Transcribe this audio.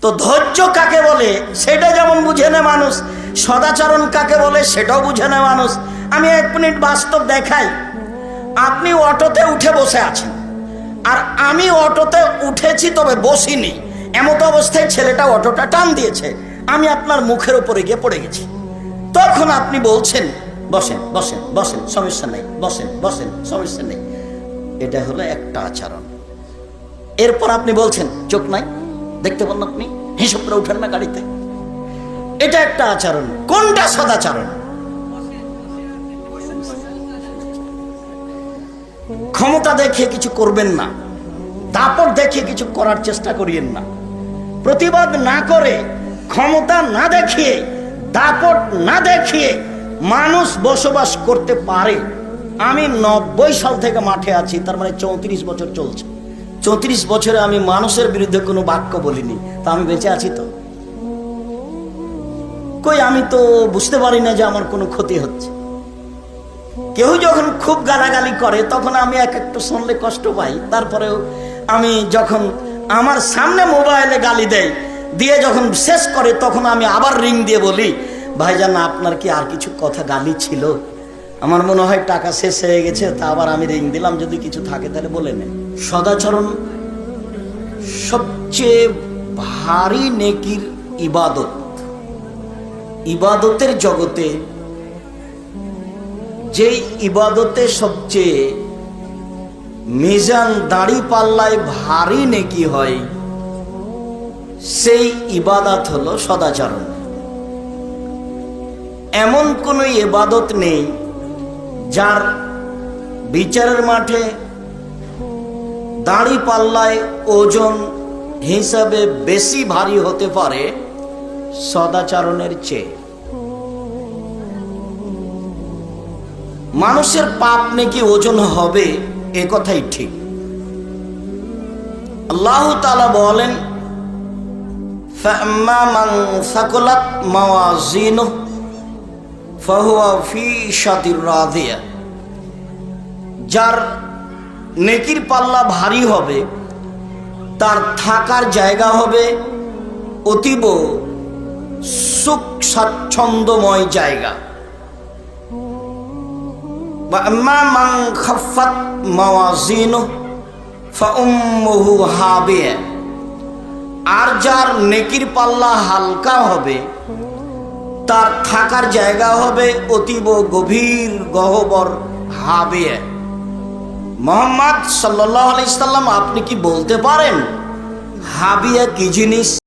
তো ধৈর্য কাকে বলে সেটা যেমন বুঝে না মানুষ, সদাচরণ কাকে বলে সেটাও বুঝে না মানুষ। আমি 1 মিনিট বাস্তব দেখাই। আপনি অটোতে উঠে বসে আছেন, আর আমি অটোতে উঠেছি তবে বসিনি, এমত অবস্থায় ছেলেটা অটোটা টান দিয়েছে, আমি আপনার মুখের উপরে গিয়ে পড়ে গেছি। তখন আপনি বলছেন বসেন বসেন বসেন, সমস্যা নেই, বসেন বসেন, সমস্যা নেই। এটা হলো একটা আচরণ। এরপর আপনি বলছেন চোখ নাই, দেখতে পান আপনি, হিসাব করে উঠেন না গাড়িতে। এটা একটা আচরণ। কোনটা সদাচরণ? ক্ষমতা দেখে কিছু করবেন না, দাপট দেখে কিছু করার চেষ্টা করিয়েন না। প্রতিবাদ না করে, ক্ষমতা না দেখিয়ে, দাপট না দেখিয়ে মানুষ বসবাস করতে পারে। আমি 90 সাল থেকে মাঠে আছি, তার মানে 34 বছর চলছে। 34 বছরে আমি মানুষের বিরুদ্ধে কোনো বাক্য বলিনি, তা আমি বেঁচে আছি তো? কই, আমি তো বুঝতে পারি না যে আমার কোনো ক্ষতি হচ্ছে। কেউ যখন খুব গালাগালি করে তখন আমি একটু শুনলে কষ্ট পাই। তারপরেও আমি যখন আমার সামনে মোবাইলে গালি দেয়, দিয়ে যখন শেষ করে তখন আমি আবার রিং দিয়ে বলি, ভাইজান আপনার কি আর কিছু কথা গালি ছিল? আমার মনে হয় টাকা শেষ হয়ে গেছে, তা আবার আমি রিং দিলাম, যদি কিছু থাকে তাহলে বলে নেন। সদাচরণ সবচেয়ে ভারী নেকির ইবাদত। ইবাদতের জগতে যেই ইবাদতে সবচেয়ে মিজান দাড়ি পাল্লায় ভারী নেকি হয়, সেই ইবাদত হলো সদাচরণ। এমন কোন ইবাদত নেই যার বিচারের মাঠে দাড়ি পাল্লায় ওজন হিসাবে বেশি ভারী হতে পারে সদাচরণের চেয়ে। মানুষের পাপ নাকি ওজন হবে, এ কথাই ঠিক। আল্লাহ তাআলা বলেন, ফাম্মা মান সাকুলাত মাওয়াজিনুহু ফাহুয়া ফি শাতির রাদিয়া। যার নেকির পাল্লা ভারী হবে, তার থাকার জায়গা হবে অতীব সুখ স্বাচ্ছন্দ্যময় জায়গা। وَأَمَّا مَنْ خَفَّتْ مَوَازِينُهُ فَأُمُّهُ هَاوِيَةٌ। আর যার নেকির পাল্লা হালকা হবে, তার থাকার জায়গা হবে অতীব গভীর গহ্বর হাবিয়া। মুহাম্মদ সাল্লাল্লাহু আলাইহি সাল্লাম, আপনি কি বলতে পারেন হাবিয়া কি জিনিস?